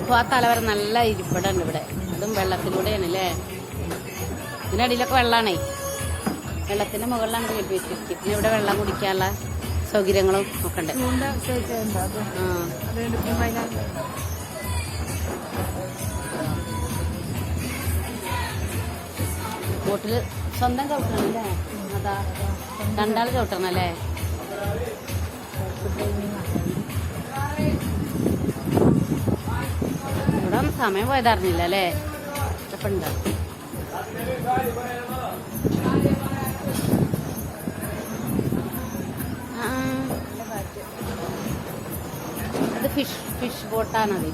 അപ്പൊ ആ തലവരെ നല്ല ഇരിപ്പിടുണ്ട് ഇവിടെ. അതും വെള്ളത്തിലൂടെയാണ് അല്ലേ. ഇതിനടിയിലൊക്കെ വെള്ളമാണേ. വെള്ളത്തിന്റെ മുകളിലാണ് കെട്ടി വെച്ചിരിക്കും. പിന്നെ ഇവിടെ വെള്ളം കുടിക്കാനുള്ള സൗകര്യങ്ങളും ഒക്കെ ഉണ്ട്. ബോട്ടില് സ്വന്തം ചവിട്ടണം അല്ലേ. അതാ രണ്ടാൾ ചവിട്ടണം അല്ലേ. ഇവിടെ സമയം പോയതറിഞ്ഞില്ല അല്ലേ. ഇപ്പൊ ഉണ്ട്. അത് ഫിഷ് ബോട്ടാണത്.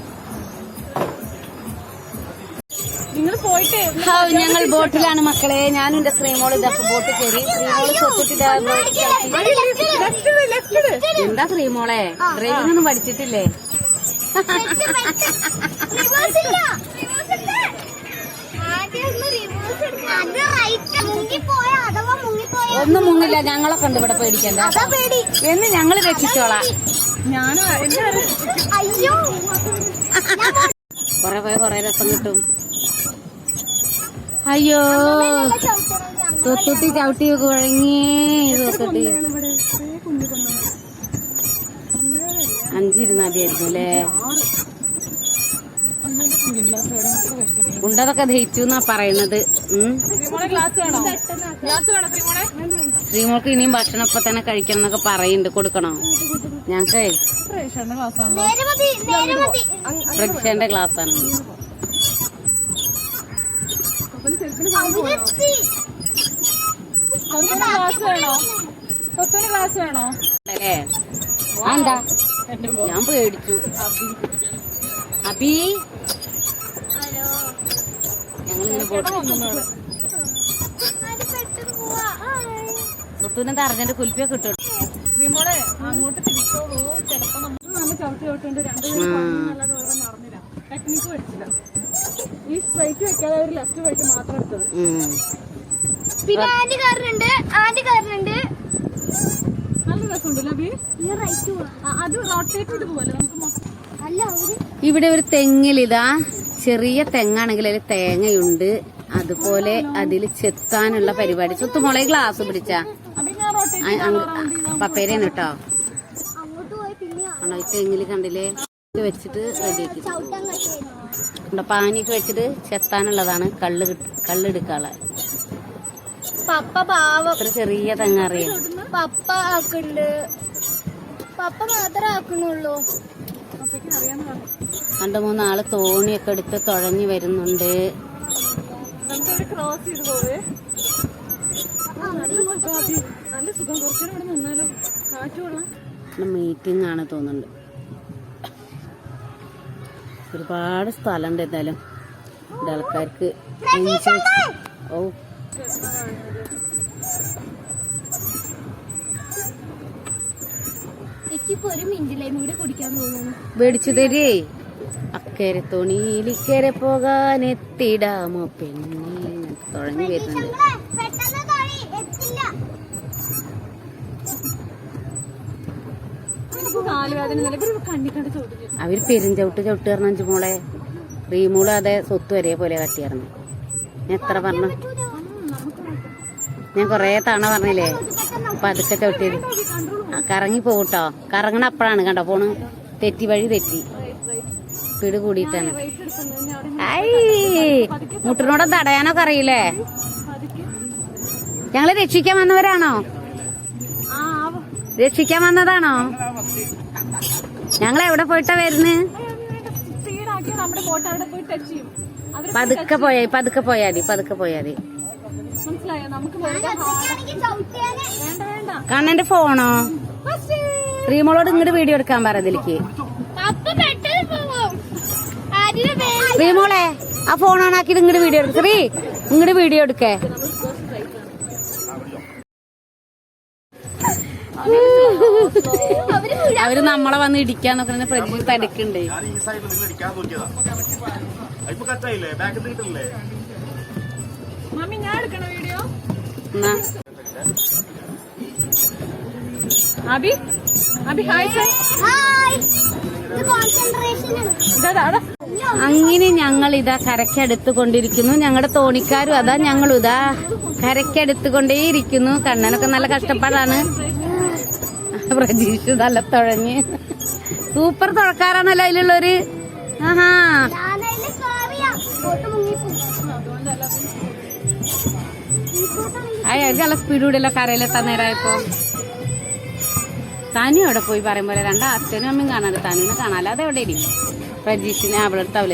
നിങ്ങൾ പോയിട്ട് ഞങ്ങൾ ബോട്ടിലാണ് മക്കളെ. ഞാനും എന്റെ ശ്രീമോള് ഇതൊക്കെ ബോട്ടിൽ കയറി. ശ്രീമോള് സ്വത്തിട്ട് എന്താ ശ്രീമോളെ ഡ്രൈവിംഗ് ഒന്നും പഠിച്ചിട്ടില്ലേ? ഒന്നും മുങ്ങില്ല. ഞങ്ങളൊക്കെ ഉണ്ട് ഇവിടെ പേടിക്കണ്ട എന്ന് ഞങ്ങള് രക്ഷിച്ചോളാം. കൊറേ പോയ കൊറേ രസം കിട്ടും. അയ്യോ സ്വത്തുട്ടി ചവിട്ടി കുഴങ്ങി. സ്വത്തുട്ടി 5 ഇരുന്നാതിയായിരുന്നു അല്ലേ. ഉണ്ടതൊക്കെ ദഹിച്ചു എന്നാ പറയുന്നത്. ശ്രീമോൾക്ക് ഇനിയും ഭക്ഷണം ഇപ്പൊ തന്നെ കഴിക്കണം എന്നൊക്കെ പറയുന്നുണ്ട്. കൊടുക്കണോ ഞങ്ങക്ക്? പ്രക്ഷേന്റെ ക്ലാസ്സാണ്. അല്ലേ എന്താ ഞാൻ പേടിച്ചു. അബി ഞങ്ങളിങ്ങനെ സ്വത്തുവിനെന്താ അർജന്റ് കുൽപ്പിയൊക്കെ കിട്ടും. ശ്രീമോളെ അങ്ങോട്ട് തിരിച്ചോളൂ. ചിലപ്പോ നമ്മൾ ചവിട്ടി ചവിട്ടുണ്ട് 2 നടന്നില്ല. ടെക്നിക്ക് പഠിച്ചില്ല. ഈ സ്ട്രൈറ്റ് വെക്കാതെ ഒരു ലെഫ്റ്റ് വഴിക്ക് മാത്രം എടുത്തത്. പിന്നെ ആന്റി കാരണുണ്ട്. നല്ല രസമുണ്ടല്ലോ അബി. അത് റോട്ടേറ്റ് ചെയ്ത് പോവല്ലേ നമുക്ക്. ഇവിടെ ഒരു തെങ്ങിലിതാ ചെറിയ തെങ്ങാണെങ്കിൽ അതിൽ തേങ്ങയുണ്ട്. അതുപോലെ അതിൽ ചെത്താനുള്ള പരിപാടി. സ്വത്തുമോളെ ഗ്ലാസ് പിടിച്ച പപ്പേരാണ് കേട്ടോ. ആണോ ഈ തെങ്ങില് കണ്ടില്ലേ വെച്ചിട്ട് റെഡിയാക്കി പാനിയൊക്കെ വെച്ചിട്ട് ചെത്താനുള്ളതാണ്. കള്ളെടുക്കാളെ പപ്പ പാവം. അത്ര ചെറിയ തെങ്ങറിയാം. പപ്പ ആക്കുന്നുണ്ട്. പപ്പ മാത്രമേ ആക്കുന്നുള്ളൂ. 2-3 ആള് തോണിയൊക്കെ എടുത്ത് തുഴഞ്ഞു വരുന്നുണ്ട്. ക്രോസ് ചെയ്ത് പോവേ. നല്ല സുഖം. കുറച്ചുകൂടെ ഇവിടെ നിന്നാലോ. കാറ്റുകൊള്ളാം. മീറ്റിംഗ് ആണ് തോന്നുന്നുണ്ട്. ഒരുപാട് സ്ഥലമുണ്ട്. എന്തായാലും ഇവിടെ ആൾക്കാർക്ക് ഓ ഒരു മിനിറ്റിലേയും കൂടെ കുടിക്കാൻ തോന്നുന്നു. മേടിച്ചു തരേ. അക്കരെ തോണിയിലിക്കരെ പോകാൻ എത്തിടാമോ പെണ്ണെ തുഴഞ്ഞു വരുന്നുണ്ട്. അവര് പെരുഞ്ചവിട്ട് ചവിട്ട് പറഞ്ഞ 5 മോളെ. റീമോള് അതെ സ്വത്ത് ഒരേ പോലെ കട്ടിയായിരുന്നു. ഞാൻ എത്ര പറഞ്ഞു. ഞാൻ കൊറേ തവണ പറഞ്ഞില്ലേ പതുക്കെ ചവിട്ടിയത്. കറങ്ങി പോകട്ടോ. കറങ്ങണ അപ്പഴാണ് കണ്ടോ പോണ്. വഴി തെറ്റി സ്പീഡ് കൂടിയിട്ടാണ്. മുട്ടിനോടെ തടയാനൊക്കെ അറിയില്ലേ. ഞങ്ങള് രക്ഷിക്കാൻ വന്നവരാണോ? രക്ഷിക്കാൻ വന്നതാണോ? ഞങ്ങൾ എവിടെ പോയിട്ടാ വരുന്നത്? പതുക്കെ പോയാതി. കണ്ണന്റെ ഫോണോ? റീമോളോട് ഇങ്ങോട്ട് വീഡിയോ എടുക്കാൻ പറ. ഇതിലേക്ക് റീമോളെ ആ ഫോൺ ഓൺ ആക്കിയിട്ട് ഇങ്ങോട്ട് വീഡിയോ എടുക്ക. ഇങ്ങോട്ട് വീഡിയോ എടുക്കേ. അവര് നമ്മളെ വന്ന് ഇടിക്കാൻ നോക്കുന്ന പ്രതീക്ഷ തടുക്കണ്ടേ. അബി ഹായ്. ഇത് കോൺസെൻട്രേഷൻ ആണ്. ഇതാ അങ്ങനെ ഞങ്ങൾ ഇതാ കരയ്ക്കടുത്ത് കൊണ്ടിരിക്കുന്നു. ഞങ്ങളുടെ തോണിക്കാരും അതാ ഞങ്ങളും ഇതാ കരയ്ക്കടുത്ത് കൊണ്ടേയിരിക്കുന്നു. കണ്ണനൊക്കെ നല്ല കഷ്ടപ്പാടാണ്. പ്രതീക്ഷ നല്ല തുഴഞ്ഞ് സൂപ്പർ തുഴക്കാരാണല്ലോ അതിലുള്ളൊരു. ആഹാ ഞാനതില് കേറിയ ബോട്ട് മുങ്ങിപ്പോയി. അയാൾക്ക് നല്ല സ്പീഡ് കൂടിയല്ലോ കരയിലെത്താൻ നേരമായപ്പോ. താനു എവിടെ പോയി പറയും പോലെ അച്ഛനും അമ്മയും കാണാറ്. താനുവിനെ കാണാതെ അതെവിടെ ഇരിക്കും. പ്രതീക്ഷിനെ അവളെടുത്ത് അവളെ